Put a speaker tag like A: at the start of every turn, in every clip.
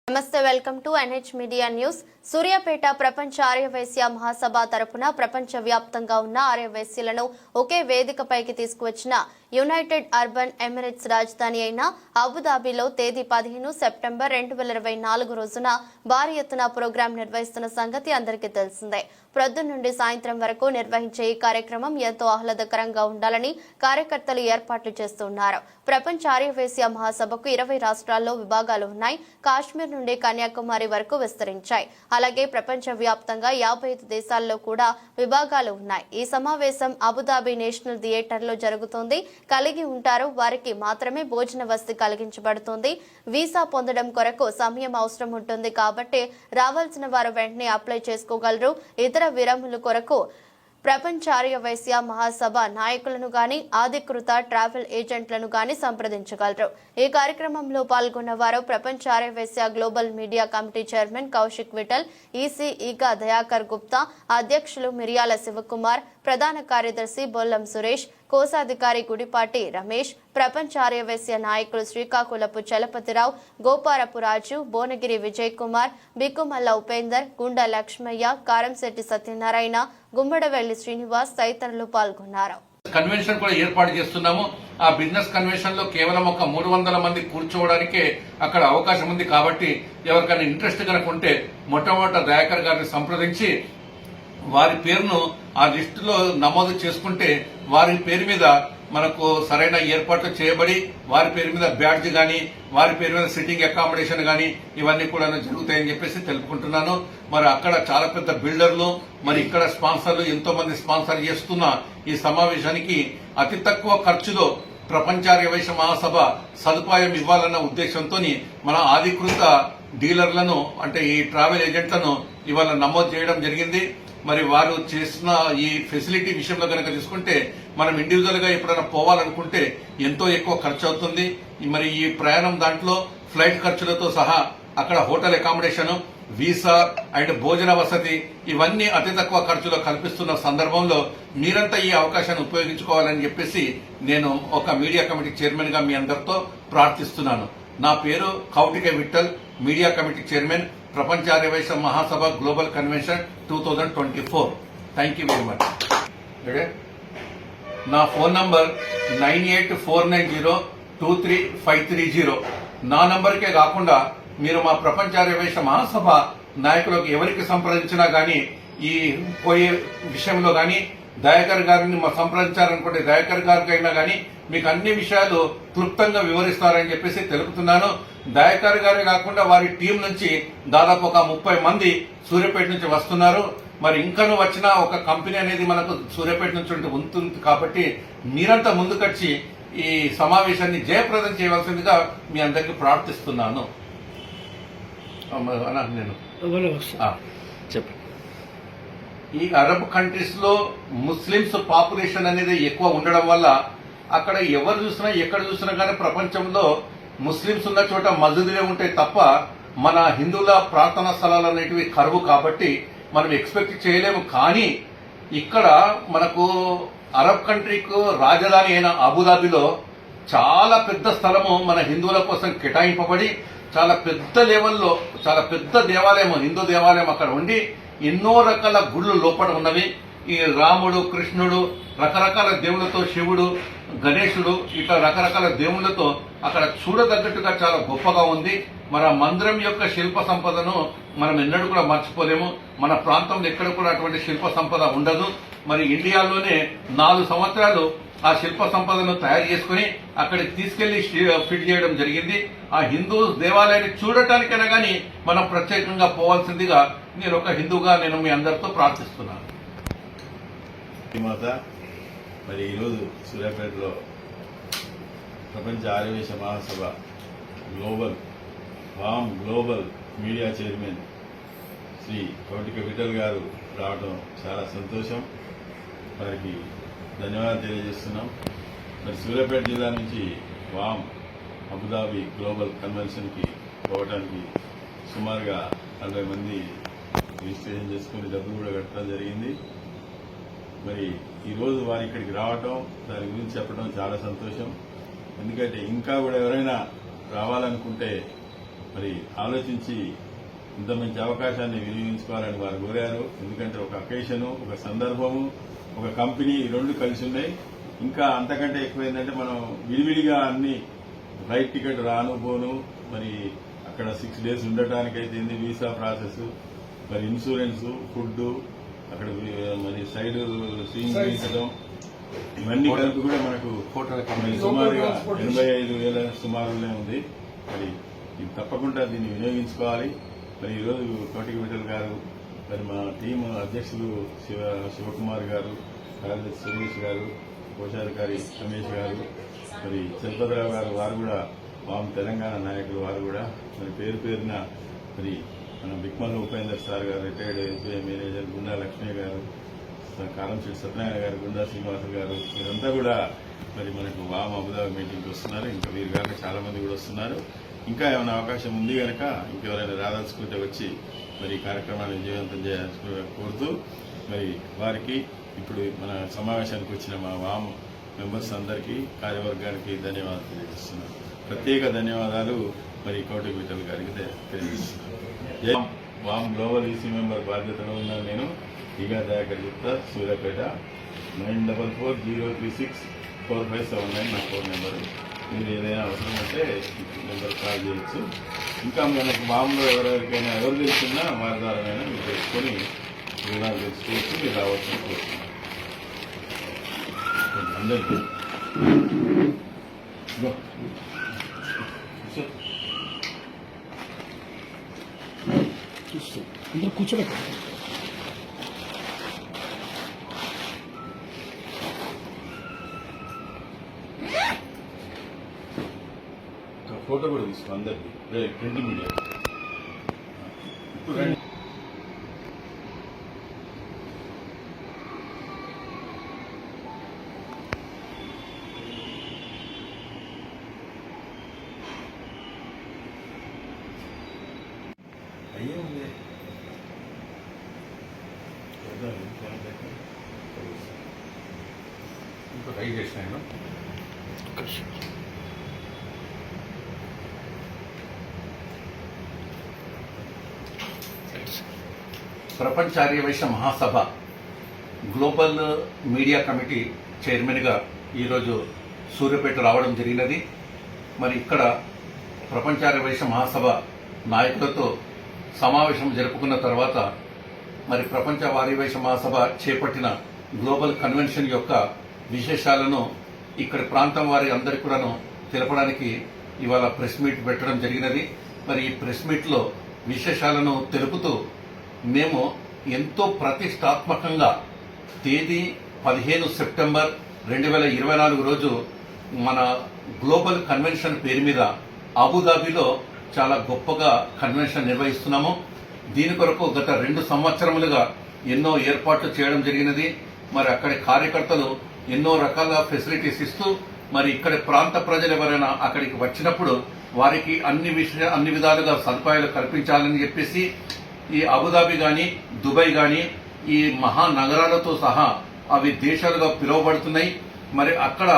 A: నమస్తే welcome to NH media news. Suryapet ప్రపంచ ఆర్యవైశ్య మహాసభ తరపున ప్రపంచ వ్యాప్తంగా ఉన్న ఆర్యవైశ్యులను ఒకే వేదికపైకి తీసుకువచ్చిన యునైటెడ్ అర్బన్ ఎమిరేట్స్ రాజధాని అయిన అబుదాబిలో తేదీ 15 సెప్టెంబర్ 2024 రోజున భారీ ఎత్తున ప్రోగ్రాం నిర్వహిస్తున్న సంగతి అందరికీ తెలిసిందే. ప్రొద్దున నుండి సాయంత్రం వరకు నిర్వహించే ఈ కార్యక్రమం ఎంతో ఆహ్లాదకరంగా ఉండాలని కార్యకర్తలు ఏర్పాట్లు చేస్తున్నారు. ప్రపంచ ఆర్యవైశ్య మహాసభకు 20 రాష్ట్రాల్లో విభాగాలు ఉన్నాయి. కాశ్మీర్ నుండి కన్యాకుమారి వరకు విస్తరించాయి. అలాగే ప్రపంచ వ్యాప్తంగా 55 దేశాల్లో కూడా విభాగాలు ఉన్నాయి. ఈ సమావేశం అబుదాబి నేషనల్ థియేటర్ లో జరుగుతోంది. కలిగి ఉంటారు వారికి మాత్రమే భోజన వసతి కలిగించబడుతుంది. వీసా పొందడం కొరకు సమయం అవసరం ఉంటుంది కాబట్టి రావాల్సిన వారు వెంటనే అప్లై చేసుకోగలరు. ఇతర విరాముల కొరకు ప్రపంచ ఆర్యవైశ్య మహాసభ నాయకులను గాని అధికృత ట్రావెల్ ఏజెంట్లను గాని సంప్రదించగలరు. ఈ కార్యక్రమంలో పాల్గొన్న వారు ప్రపంచ Aryavysya global media committee chairman Kaushik Vithal, EC ఈగా దయాకర్ గుప్తా, అధ్యక్షులు మిరియాల శివకుమార్, ప్రధాన కార్యదర్శి బొల్లం సురేష్, కోశాధికారి గుడిపాటి రమేష్, ప్రపంచ ఆర్యవైశ్య నాయకులు శ్రీకాకుళపు చలపతిరావు, గోపారపు రాజు, భువనగిరి విజయ్ కుమార్, బిక్కుమల్ల ఉపేందర్, గుండ లక్ష్మయ్య, కారంశెట్టి సత్యనారాయణ, గుమ్మడవెల్లి శ్రీనివాస్ తదితరులు పాల్గొన్నారు.
B: కన్వెన్షన్ కూడా ఏర్పాటు చేస్తున్నాము. ఆ బిజినెస్ కన్వెన్షన్ లో కేవలం ఒక 300 మంది కూర్చోవడానికే అక్కడ అవకాశం ఉంది. కాబట్టి ఎవరికైనా ఇంట్రెస్ట్ కనుక ఉంటే మొట్టమొదట దయాకర్ గారిని సంప్రదించి వారి పేరును ఆ లిస్టులో నమోదు చేసుకుంటే వారి పేరు మీద మనకు సరైన ఏర్పాట్లు చేయబడి వారి పేరు మీద బ్యాడ్జ్ గాని వారి పేరు మీద సిట్టింగ్ అకామిడేషన్ గాని ఇవన్నీ కూడా జరుగుతాయని చెప్పేసి తెలుపుకుంటున్నాను. మరి అక్కడ చాలా పెద్ద బిల్డర్లు మరి ఇక్కడ స్పాన్సర్లు ఎంతో మంది స్పాన్సర్ చేస్తున్న ఈ సమావేశానికి అతి తక్కువ ఖర్చులో ప్రపంచ ఆర్యవైశ్య మహాసభ సదుపాయం ఇవ్వాలన్న ఉద్దేశంతో మన అధికృత డీలర్లను అంటే ఈ ట్రావెల్ ఏజెంట్లను ఇవాళ నమోదు చేయడం జరిగింది. మరి వారు చేసిన ఈ ఫెసిలిటీ విషయంలో కనుక తీసుకుంటే మనం ఇండివిజువల్ గా ఎప్పుడైనా పోవాలనుకుంటే ఎంతో ఎక్కువ ఖర్చు అవుతుంది. మరి ఈ ప్రయాణం దాంట్లో ఫ్లైట్ ఖర్చులతో సహా అక్కడ హోటల్ అకామిడేషన్, వీసా అండ్ భోజన వసతి ఇవన్నీ అతి తక్కువ ఖర్చులో కల్పిస్తున్న సందర్భంలో మీరంతా ఈ అవకాశాన్ని ఉపయోగించుకోవాలని చెప్పేసి నేను ఒక మీడియా కమిటీ చైర్మన్ గా మీ అందరితో ప్రార్థిస్తున్నాను. నా పేరు Koutika Vithal, media committee chairman, ప్రపంచ Aryavysya Mahasabha global convention 2024. Thank you very much. నా ఫోన్ నంబర్ 9849023530. నా నంబర్కే కాకుండా మీరు మా ప్రపంచ ఆర్యవైశ్య మహాసభ నాయకులకు ఎవరికి సంప్రదించినా గానీ ఈ పోయే విషయంలో గానీ దయాకర్ గారిని సంప్రదించాలనుకుంటే దయాకర్ గారికి అయినా గానీ మీకు అన్ని విషయాలు క్లుప్తంగా వివరిస్తారని చెప్పేసి తెలుపుతున్నాను. దయాకర్ గారే కాకుండా వారి టీం నుంచి దాదాపు ఒక 30 మంది సూర్యాపేట నుంచి వస్తున్నారు. మరి ఇంకనూ వచ్చిన ఒక కంపెనీ అనేది మనకు సూర్యాపేట నుంచి ఉంటుంది కాబట్టి మీరంతా ముందుకొచ్చి ఈ సమావేశాన్ని జయప్రదం చేయవలసిందిగా మీ అందరికీ ప్రార్థిస్తున్నాను. నేను ఈ అరబ్ కంట్రీస్ లో ముస్లిమ్స్ పాపులేషన్ అనేది ఎక్కువ ఉండడం వల్ల అక్కడ ఎవరు చూసినా ఎక్కడ చూసినా కానీ ప్రపంచంలో ముస్లిమ్స్ ఉన్న చోట మసీదులే ఉంటాయి తప్ప మన హిందువుల ప్రార్థనా స్థలాలు అనేటివి కరువు కాబట్టి మనం ఎక్స్పెక్ట్ చేయలేము. కానీ ఇక్కడ మనకు అరబ్ కంట్రీకు రాజధాని అయిన అబుదాబిలో చాలా పెద్ద స్థలము మన హిందువుల కోసం కేటాయింపబడి చాలా పెద్ద లెవెల్లో చాలా పెద్ద దేవాలయం, హిందూ దేవాలయం అక్కడ ఉండి ఎన్నో రకాల గుళ్ళు లోపల ఉన్నవి. ఈ రాముడు, కృష్ణుడు, రకరకాల దేవుళ్లతో, శివుడు, గణేశుడు ఇట్లా రకరకాల దేవుళ్లతో అక్కడ చూడదగ్గట్టుగా చాలా గొప్పగా ఉంది. మన మందిరం యొక్క శిల్ప సంపదను మనం ఎన్నడూ కూడా మర్చిపోలేము. మన ప్రాంతంలో ఎక్కడ కూడా అటువంటి శిల్ప సంపద ఉండదు. మరి ఇండియాలోనే 4 సంవత్సరాలు ఆ శిల్ప సంపదను తయారు చేసుకుని అక్కడికి తీసుకెళ్లి ఫిట్ చేయడం జరిగింది. ఆ హిందూ దేవాలయాన్ని చూడటానికైనా గానీ మనం ప్రత్యేకంగా పోవాల్సిందిగా నేను ఒక హిందూగా నేను మీ అందరితో ప్రార్థిస్తున్నాను.
C: మరి ఈరోజు సూర్యాపేటలో ప్రపంచ Aryavysya Mahasabha global media chairman Shri Koutika Vithal గారు రావడం చాలా సంతోషం. వారికి ధన్యవాదాలు తెలియజేస్తున్నాం. మరి సూర్యాపేట జిల్లా నుంచి అబుదాబి గ్లోబల్ కన్వెన్షన్ కి పోవడానికి సుమారుగా 40 మంది రిజిస్ట్రేషన్ చేసుకుని డబ్బులు కూడా కట్టడం జరిగింది. మరి ఈరోజు వారు ఇక్కడికి రావటం, దాని గురించి చెప్పడం చాలా సంతోషం. ఎందుకంటే ఇంకా కూడా ఎవరైనా రావాలనుకుంటే మరి ఆలోచించి ఇంత మంచి అవకాశాన్ని వినియోగించుకోవాలని వారు కోరారు. ఎందుకంటే ఒక అకేషను, ఒక సందర్భము, ఒక కంపెనీ ఈ రెండు కలిసి ఉన్నాయి. ఇంకా అంతకంటే ఎక్కువ ఏంటంటే మనం విడివిడిగా అన్ని ఫ్లైట్ టికెట్ రాను పోను, మరి అక్కడ 6 days ఉండటానికైతే వీసా ప్రాసెస్, మరి ఇన్సూరెన్స్, ఫుడ్, అక్కడ మరి సైడ్ సీయింగ్ చేయించడం, ఇవన్నీ కలిపి కూడా మనకు సుమారుగా 85,000 సుమారులోనే ఉంది. మరి ఇది తప్పకుండా దీన్ని వినియోగించుకోవాలి. మరి ఈరోజు కోటిక విఠల్ గారు, మరి మా టీం అధ్యక్షులు శివకుమార్ గారు, కార్యదర్శి సురేష్ గారు, కోశాధికారి రమేష్ గారు, మరి చలపతిరావు గారు, వారు కూడా వాము తెలంగాణ నాయకులు, వారు కూడా మరి పేరు పేరున మరి మన బిక్మల్ ఉపేందర్ సార్ గారు, రిటైర్డ్ ఎస్బీఐ మేనేజర్ గుండా లక్ష్మీ గారు, కారంశెట్టి సత్యనారాయణ గారు, గుండా శ్రీనివాస గారు, వీరంతా కూడా మరి మనకు వామ్ అబుదాబి మీటింగ్కి వస్తున్నారు. ఇంకా వీరు కాక చాలా మంది కూడా వస్తున్నారు. ఇంకా ఏమైనా అవకాశం ఉంది కనుక ఇంకెవరైనా రాదలుచుకుంటే వచ్చి మరి ఈ కార్యక్రమాన్ని విజయవంతం చేయాల్సి కోరుతూ మరి వారికి ఇప్పుడు మన సమావేశానికి వచ్చిన మా వామ్ మెంబర్స్ అందరికీ, కార్యవర్గానికి ధన్యవాదాలు తెలియజేస్తున్నాను. ప్రత్యేక ధన్యవాదాలు మరి కోటిక విఠల్ గారికి తెలియజేస్తున్నాను. వామ్ గ్లోబల్ ఈసీ మెంబర్ బాధ్యతలో ఉన్నాను నేను. ఈగా దయాకర్ గుప్తా, సూర్యాపేట. 9440364579 నా ఫోన్ నెంబరు. మీరు ఏదైనా అవసరం ఉంటే నెంబర్ కాల్ చేయొచ్చు. ఇంకా మనకు మామూలు ఎవరెవరికైనా ఎవరు తెలుసున్నా వారి ద్వారానైనా మీరు తెలుసుకొని వివరాలు తెలుసుకోవచ్చు. మీరు రావాల్సిన కోరుతున్నాను అందరికీ.
D: అందరూ కూర్చోబెట్ట.
C: ఫోటో కూడా తీసుకో అందరికీ, ప్రింట్ మీడియా. ఇప్పుడు రండి. అయ్యే ఉంది
B: ఇంకో ట్రై చేసినాను. ప్రపంచ Aryavysya Mahasabha global media committee చైర్మన్గా ఈరోజు సూర్యాపేట రావడం జరిగినది. మరి ఇక్కడ ప్రపంచ ఆర్యవైశ్య మహాసభ నాయకులతో సమావేశం జరుపుకున్న తర్వాత మరి ప్రపంచ ఆర్యవైశ్య మహాసభ చేపట్టిన గ్లోబల్ కన్వెన్షన్ యొక్క విశేషాలను ఇక్కడ ప్రాంతం వారి అందరికీ కూడాను తెలపడానికి ఇవాళ ప్రెస్ మీట్ పెట్టడం జరిగినది. మరి ఈ ప్రెస్ మీట్లో విశేషాలను తెలుపుతూ మేము ఎంతో ప్రతిష్టాత్మకంగా తేదీ 15 సెప్టెంబర్ 2024 రోజు మన గ్లోబల్ కన్వెన్షన్ పేరు మీద అబుదాబిలో చాలా గొప్పగా కన్వెన్షన్ నిర్వహిస్తున్నాము. దీని కొరకు గత 2 సంవత్సరములుగా ఎన్నో ఏర్పాట్లు చేయడం జరిగినది. మరి అక్కడి కార్యకర్తలు ఎన్నో రకాల ఫెసిలిటీస్ ఇస్తూ మరి ఇక్కడి ప్రాంత ప్రజలు ఎవరైనా అక్కడికి వచ్చినప్పుడు వారికి అన్ని విధాలుగా సదుపాయాలు కల్పించాలని చెప్పేసి ఈ అబుదాబి గాని, దుబాయ్ గాని, ఈ మహానగరాలతో సహా అవి దేశాలుగా పిలువబడుతున్నాయి. మరి అక్కడ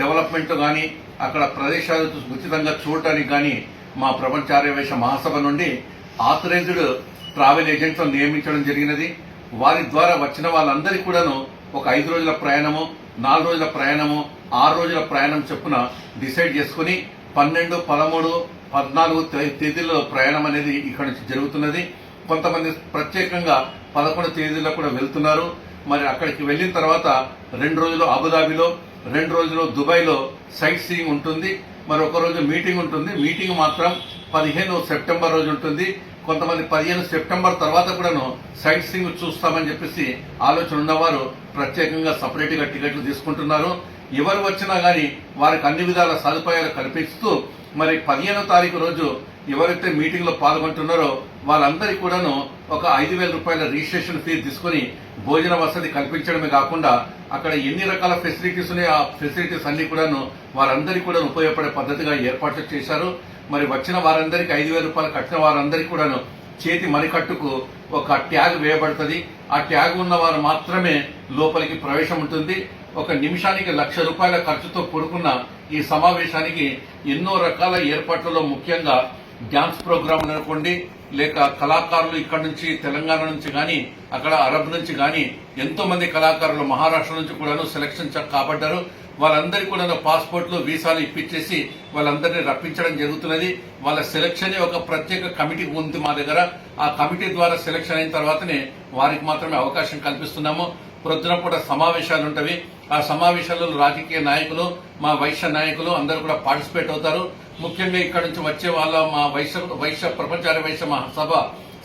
B: డెవలప్మెంట్ గాని, అక్కడ ప్రదేశాలు ఉచితంగా చూడటానికి గాని మా ప్రపంచ ఆర్యవైశ్య మహాసభ నుండి ఆథరైజ్డ్ ట్రావెల్ ఏజెంట్లను నియమించడం జరిగినది. వారి ద్వారా వచ్చిన వాళ్ళందరికీ కూడాను ఒక 5 రోజుల ప్రయాణము, 4 రోజుల ప్రయాణము, 6 రోజుల ప్రయాణం చొప్పున డిసైడ్ చేసుకుని 12, 13, 14 తేదీల్లో ప్రయాణం అనేది ఇక్కడ నుంచి జరుగుతున్నది. కొంతమంది ప్రత్యేకంగా 11 తేదీల్లో కూడా వెళ్తున్నారు. మరి అక్కడికి వెళ్లిన తర్వాత 2 రోజులు అబుదాబిలో, 2 రోజులు దుబాయ్లో సైట్ సీయింగ్ ఉంటుంది. మరి ఒక రోజు మీటింగ్ ఉంటుంది. మీటింగ్ మాత్రం 15 సెప్టెంబర్ రోజు ఉంటుంది. కొంతమంది 15 సెప్టెంబర్ తర్వాత కూడాను సైట్ సీయింగ్ చూస్తామని చెప్పేసి ఆలోచన ఉన్నవారు ప్రత్యేకంగా సపరేట్ గా టికెట్లు తీసుకుంటున్నారు. ఎవరు వచ్చినా గానీ వారికి అన్ని విధాల సదుపాయాలు కల్పిస్తూ మరి 15వ తారీఖు రోజు ఎవరైతే మీటింగ్ లో పాల్గొంటున్నారో వాళ్ళందరికీ కూడాను ఒక 5,000 రూపాయల రిజిస్ట్రేషన్ ఫీ తీసుకుని భోజన వసతి కల్పించడమే కాకుండా అక్కడ ఎన్ని రకాల ఫెసిలిటీస్ ఉన్నాయో ఆ ఫెసిలిటీస్ అన్ని కూడాను వారందరికీ కూడా ఉపయోగపడే పద్ధతిగా ఏర్పాట్లు చేశారు. మరి వచ్చిన వారందరికీ 5,000 రూపాయలు కట్టిన వారందరికీ కూడాను చేతి మణికట్టుకు ఒక ట్యాగ్ వేయబడుతుంది. ఆ ట్యాగ్ ఉన్న వారు మాత్రమే లోపలికి ప్రవేశం ఉంటుంది. ఒక నిమిషానికి 1,00,000 రూపాయల ఖర్చుతో కూడుకున్న ఈ సమావేశానికి ఎన్నో రకాల ఏర్పాట్లలో ముఖ్యంగా డ్యాన్స్ ప్రోగ్రాంలు అనుకోండి, లేక కళాకారులు ఇక్కడ నుంచి తెలంగాణ నుంచి గాని, అక్కడ అరబ్ నుంచి గాని ఎంతో మంది కళాకారులు మహారాష్ట్ర నుంచి కూడాను సెలక్షన్ కాబడ్డారు. వాళ్ళందరికీ కూడా పాస్పోర్ట్లు, వీసాలు ఇప్పించేసి వాళ్ళందరినీ రప్పించడం జరుగుతున్నది. వాళ్ళ సెలక్షన్ ఒక ప్రత్యేక కమిటీ ఉంది మా దగ్గర. ఆ కమిటీ ద్వారా సెలక్షన్ అయిన తర్వాతనే వారికి మాత్రమే అవకాశం కల్పిస్తున్నాము. ప్రొద్దున పూట సమావేశాలు ఉంటవి. ఆ సమావేశాల్లో రాజకీయ నాయకులు, మా వైశ్య నాయకులు అందరూ కూడా పార్టిసిపేట్ అవుతారు. ముఖ్యంగా ఇక్కడ నుంచి వచ్చే వాళ్ళ మా వైశ్య ప్రపంచార్య వైశ్య మహాసభ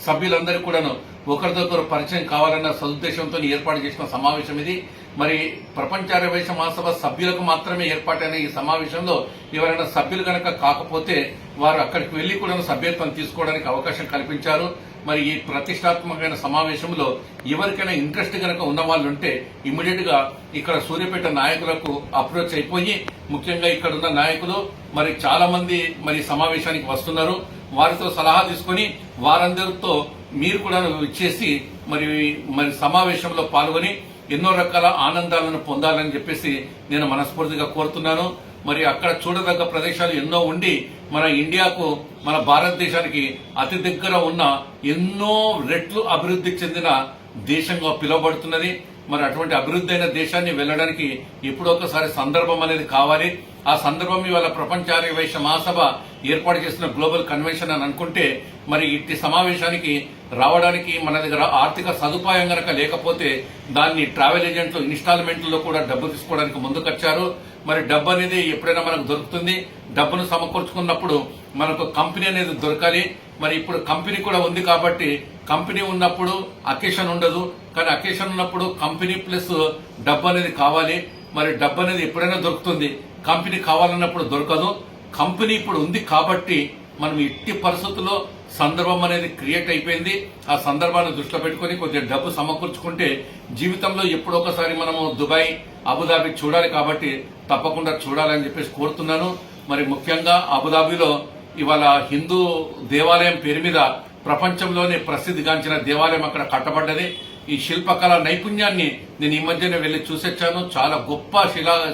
B: సభ్యులందరూ కూడాను ఒకరిదొకరు పరిచయం కావాలన్న సదుద్దేశంతో ఏర్పాటు చేసిన సమావేశం ఇది. మరి ప్రపంచార్య వైశ్య మహాసభ సభ్యులకు మాత్రమే ఏర్పాటైన ఈ సమావేశంలో ఎవరైనా సభ్యులు కనుక కాకపోతే వారు అక్కడికి వెళ్లి కూడా సభ్యత్వం తీసుకోవడానికి అవకాశం కల్పించారు. మరి ఈ ప్రతిష్టాత్మకమైన సమావేశంలో ఎవరికైనా ఇంట్రెస్ట్ కనుక ఉన్న వాళ్ళు ఉంటే ఇమ్మీడియట్ గా ఇక్కడ సూర్యాపేట నాయకులకు అప్రోచ్ అయిపోయి, ముఖ్యంగా ఇక్కడ ఉన్న నాయకులు మరి చాలా మంది మరి సమావేశానికి వస్తున్నారు. వారితో సలహా తీసుకుని వారందరితో మీరు కూడా ఇచ్చేసి మరి సమావేశంలో పాల్గొని ఎన్నో రకాల ఆనందాలను పొందాలని చెప్పేసి నేను మనస్ఫూర్తిగా కోరుతున్నాను. మరి అక్కడ చూడదగ్గ ప్రదేశాలు ఎన్నో ఉండి మన ఇండియాకు, మన భారతదేశానికి అతి దగ్గర ఉన్న ఎన్నో రెట్లు అభివృద్ధి చెందిన దేశంగా పిలువబడుతున్నది. మరి అటువంటి అభివృద్ధి అయిన దేశాన్ని వెళ్లడానికి ఎప్పుడొకసారి సందర్భం అనేది కావాలి. ఆ సందర్భం ఇవాళ ప్రపంచార్య వైశ్య మహాసభ ఏర్పాటు చేసిన గ్లోబల్ కన్వెన్షన్ అని అనుకుంటే, మరి ఇట్టి సమావేశానికి రావడానికి మన దగ్గర ఆర్థిక సదుపాయం గనక లేకపోతే దాన్ని ట్రావెల్ ఏజెంట్లు ఇన్స్టాల్మెంట్లలో కూడా డబ్బు తీసుకోవడానికి ముందుకొచ్చారు. మరి డబ్బు అనేది ఎప్పుడైనా మనకు దొరుకుతుంది. డబ్బును సమకూర్చుకున్నప్పుడు మనకు కంపెనీ అనేది దొరకాలి. మరి ఇప్పుడు కంపెనీ కూడా ఉంది కాబట్టి కంపెనీ ఉన్నప్పుడు అకేషన్ ఉండదు, కానీ అకేషన్ ఉన్నప్పుడు కంపెనీ ప్లస్ డబ్బు అనేది కావాలి. మరి డబ్బు అనేది ఎప్పుడైనా దొరుకుతుంది, కంపెనీ కావాలన్నప్పుడు దొరకదు. కంపెనీ ఇప్పుడు ఉంది కాబట్టి మనం ఎట్టి పరిస్థితుల్లో సందర్భం అనేది క్రియేట్ అయిపోయింది. ఆ సందర్భాన్ని దృష్టిలో పెట్టుకుని కొద్దిగా డబ్బు సమకూర్చుకుంటే జీవితంలో ఎప్పుడొకసారి మనము దుబాయ్, అబుదాబి చూడాలి కాబట్టి తప్పకుండా చూడాలని చెప్పేసి కోరుతున్నాను. మరి ముఖ్యంగా అబుదాబిలో ఇవాళ హిందూ దేవాలయం పేరు మీద ప్రపంచంలోనే ప్రసిద్ధిగాంచిన దేవాలయం అక్కడ కట్టబడ్డది. ఈ శిల్పకళ నైపుణ్యాన్ని నేను ఈ మధ్యనే వెళ్లి చూసొచ్చాను. చాలా గొప్ప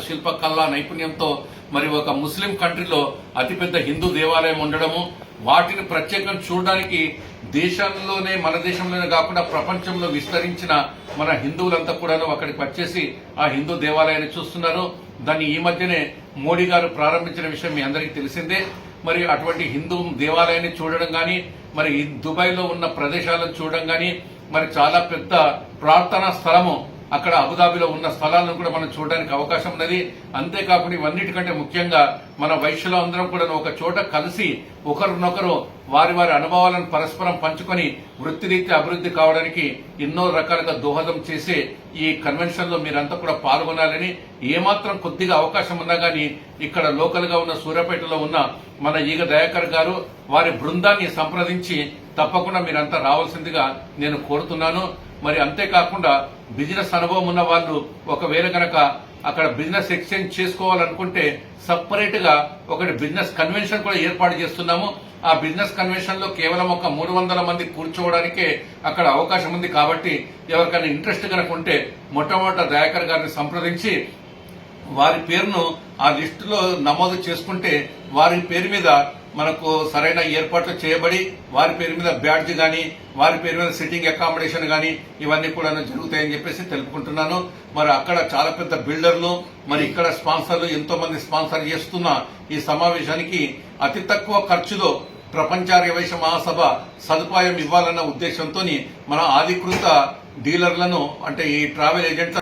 B: శిల్పకళ నైపుణ్యంతో మరి ఒక ముస్లిం కంట్రీలో అతిపెద్ద హిందూ దేవాలయం ఉండడము, వాటిని ప్రత్యేకంగా చూడడానికి దేశంలోనే, మన దేశంలోనే కాకుండా ప్రపంచంలో విస్తరించిన మన హిందువులంతా కూడా అక్కడికి వచ్చేసి ఆ హిందూ దేవాలయాన్ని చూస్తున్నారు. దాన్ని ఈ మధ్యనే మోడీ గారు ప్రారంభించిన విషయం మీ అందరికీ తెలిసిందే. మరి అటువంటి హిందూ దేవాలయాన్ని చూడడం గాని, మరి దుబాయ్ లో ఉన్న ప్రదేశాలను చూడడం గాని, మరి చాలా పెద్ద ప్రార్థనా స్థలము అక్కడ అబుదాబిలో ఉన్న స్థలాలను కూడా మనం చూడడానికి అవకాశం ఉన్నది. అంతేకాకుండా ఇవన్నిటికంటే ముఖ్యంగా మన వైశ్యులు అందరం కూడా ఒక చోట కలిసి ఒకరినొకరు వారి వారి అనుభవాలను పరస్పరం పంచుకొని వృత్తిరీత్యా అభివృద్ధి కావడానికి ఎన్నో రకాలుగా దోహదం చేసే ఈ కన్వెన్షన్ లో మీరంతా కూడా పాల్గొనాలని, ఏమాత్రం కొద్దిగా అవకాశం ఉన్నా గానీ ఇక్కడ లోకల్ గా ఉన్న సూర్యాపేటలో ఉన్న మన ఈగ దయాకర్ గారు వారి బృందాన్ని సంప్రదించి తప్పకుండా మీరంతా రావాల్సిందిగా నేను కోరుతున్నాను. మరి అంతేకాకుండా బిజినెస్ అనుభవం ఉన్న వాళ్ళు ఒకవేళ కనుక అక్కడ బిజినెస్ ఎక్స్చేంజ్ చేసుకోవాలనుకుంటే సపరేట్ గా ఒకటి బిజినెస్ కన్వెన్షన్ కూడా ఏర్పాటు చేస్తున్నాము. ఆ బిజినెస్ కన్వెన్షన్ లో కేవలం ఒక 300 మంది కూర్చోవడానికే అక్కడ అవకాశం ఉంది. కాబట్టి ఎవరికైనా ఇంట్రెస్ట్ కనుక ఉంటే మొట్టమొదట దయాకర్ గారిని సంప్రదించి వారి పేరును ఆ లిస్టులో నమోదు చేసుకుంటే వారి పేరు మీద మనకు సరైన ఏర్పాట్లు చేయబడి వారి పేరు మీద బ్యాడ్జ్ గాని, వారి పేరు మీద సిట్టింగ్ అకామిడేషన్ గాని ఇవన్నీ కూడా జరుగుతాయని చెప్పేసి తెలుపుకుంటున్నాను. మరి అక్కడ చాలా పెద్ద బిల్డర్లు, మరి ఇక్కడ స్పాన్సర్లు ఎంతో మంది స్పాన్సర్ చేస్తున్న ఈ సమావేశానికి అతి తక్కువ ఖర్చులో ప్రపంచార్య వైశ్య మహాసభ సదుపాయం ఇవ్వాలన్న ఉద్దేశంతో మన అధికృత డీలర్లను, అంటే ఈ ట్రావెల్ ఏజెంట్ల